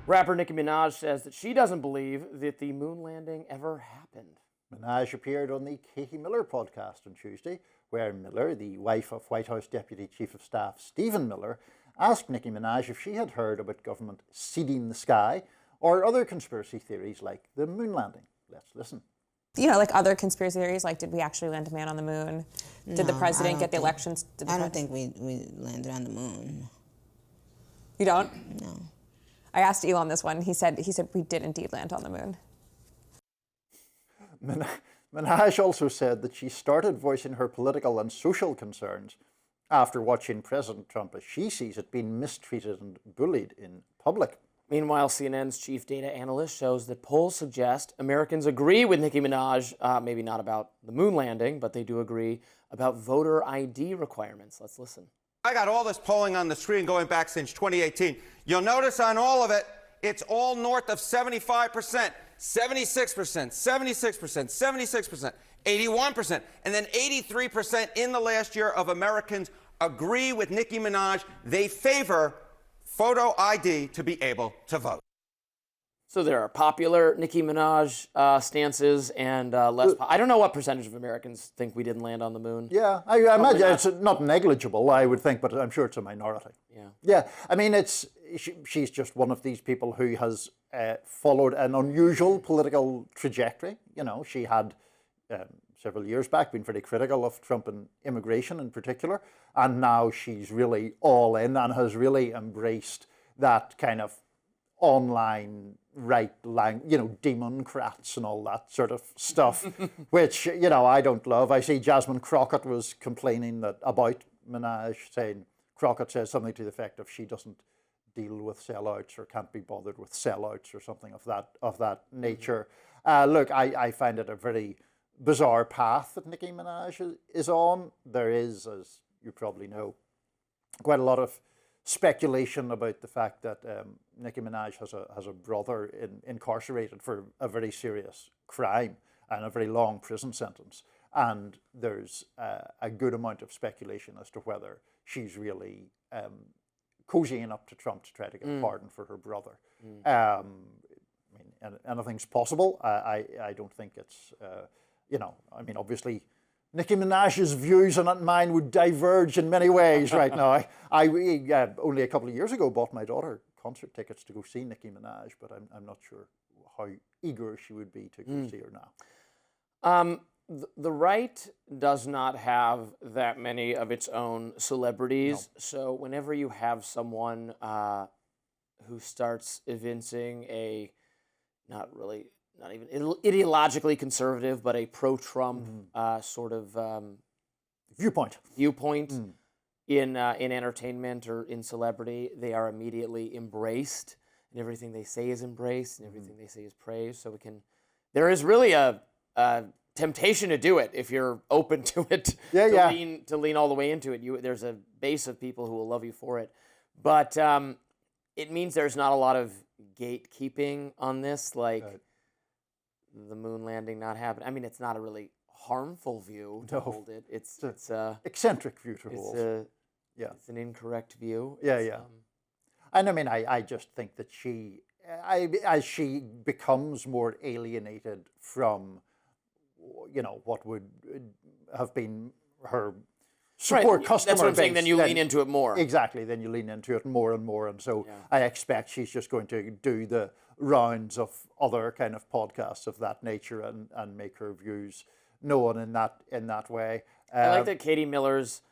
Rapper Nicki Minaj says that she doesn't believe that the moon landing ever happened. Minaj appeared on the Katie Miller podcast on Tuesday, where Miller, the wife of White House Deputy Chief of Staff Stephen Miller, asked Nicki Minaj if she had heard about government seeding the sky or other conspiracy theories like the moon landing. Let's listen. You know, like other conspiracy theories, like did we actually land a man on the moon? Did the president get the elections? I don't think we landed on the moon. You don't? No. I asked Elon this one. He said we did indeed land on the moon. Minaj also said that she started voicing her political and social concerns after watching President Trump, as she sees it, being mistreated and bullied in public. Meanwhile, CNN's chief data analyst shows that polls suggest Americans agree with Nicki Minaj, maybe not about the moon landing, but they do agree about voter ID requirements. Let's listen. I got all this polling on the screen going back since 2018. You'll notice on all of it, it's all north of 75%, 76%, 76%, 76%, 81%, and then 83% in the last year of Americans agree with Nicki Minaj. They favor photo ID to be able to vote. So there are popular Nicki Minaj stances and less. I don't know what percentage of Americans think we didn't land on the moon. Yeah, I imagine it's not negligible, I would think, but I'm sure it's a minority. Yeah. Yeah, I mean, she's just one of these people who has followed an unusual political trajectory. You know, she had several years back been pretty critical of Trump and immigration in particular, and now she's really all in and has really embraced that kind of online Democrats and all that sort of stuff, which, I don't love. I see Jasmine Crockett was complaining about Minaj, saying Crockett says something to the effect of she doesn't deal with sellouts or can't be bothered with sellouts or something of that nature. Look, I find it a very bizarre path that Nicki Minaj is on. There is, as you probably know, quite a lot of speculation about the fact that Nicki Minaj has a brother incarcerated for a very serious crime and a very long prison sentence. And there's a good amount of speculation as to whether she's really cozying up to Trump to try to get a pardon for her brother. I mean, anything's possible. I don't think it's, obviously, Nicki Minaj's views and mine would diverge in many ways right now. I only a couple of years ago bought my daughter concert tickets to go see Nicki Minaj, but I'm not sure how eager she would be to go see her now. The right does not have that many of its own celebrities, so whenever you have someone who starts evincing a not even ideologically conservative, but a pro-Trump sort of viewpoint in entertainment or in celebrity, they are immediately embraced, and everything they say is embraced, and everything they say is praised. So there is really a temptation to do it if you're open to it. To lean all the way into it. There's a base of people who will love you for it, but it means there's not a lot of gatekeeping on this, the moon landing not happening. I mean, it's not a really harmful view to hold it. It's eccentric view to hold. It's an incorrect view. And I mean, I just think that as she becomes more alienated from, what would have been her support customer That's what I'm saying. base, then you lean into it more. Exactly. Then you lean into it more and more. And so I expect she's just going to do the rounds of other kind of podcasts of that nature and make her views known in that way. I like that Katie Miller's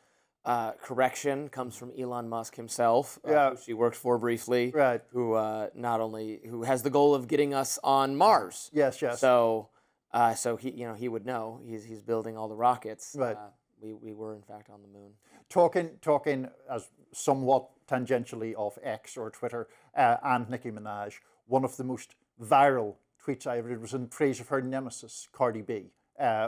correction comes from Elon Musk himself, who she worked for briefly, right? Who who has the goal of getting us on Mars. Yes. So he would know. He's building all the rockets. Right. We were in fact on the moon. Talking as somewhat tangentially of X or Twitter and Nicki Minaj, one of the most viral tweets I ever did was in praise of her nemesis, Cardi B,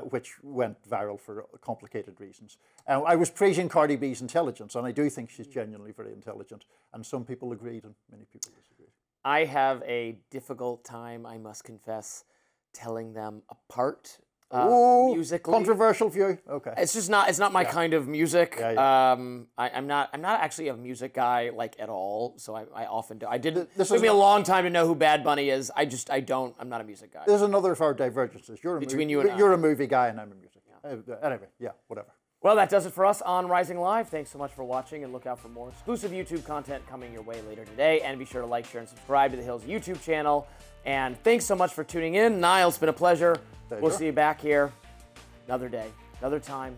which went viral for complicated reasons. I was praising Cardi B's intelligence, and I do think she's genuinely very intelligent, and some people agreed and many people disagreed. I have a difficult time, I must confess, telling them apart. Ooh, musically. controversial view. Okay. It's just not. It's not my kind of music. Yeah, yeah. I'm not actually a music guy like at all. So I often do. I didn't. This It took is me a not- long time to know who Bad Bunny is. I don't. I'm not a music guy. There's another of our divergences. Between you and I. you're a movie guy and I'm a music guy. Anyway, yeah, whatever. Well, that does it for us on Rising Live. Thanks so much for watching, and look out for more exclusive YouTube content coming your way later today. And be sure to like, share, and subscribe to The Hill's YouTube channel. And thanks so much for tuning in. Niall, it's been a pleasure. We'll see you back here another day, another time.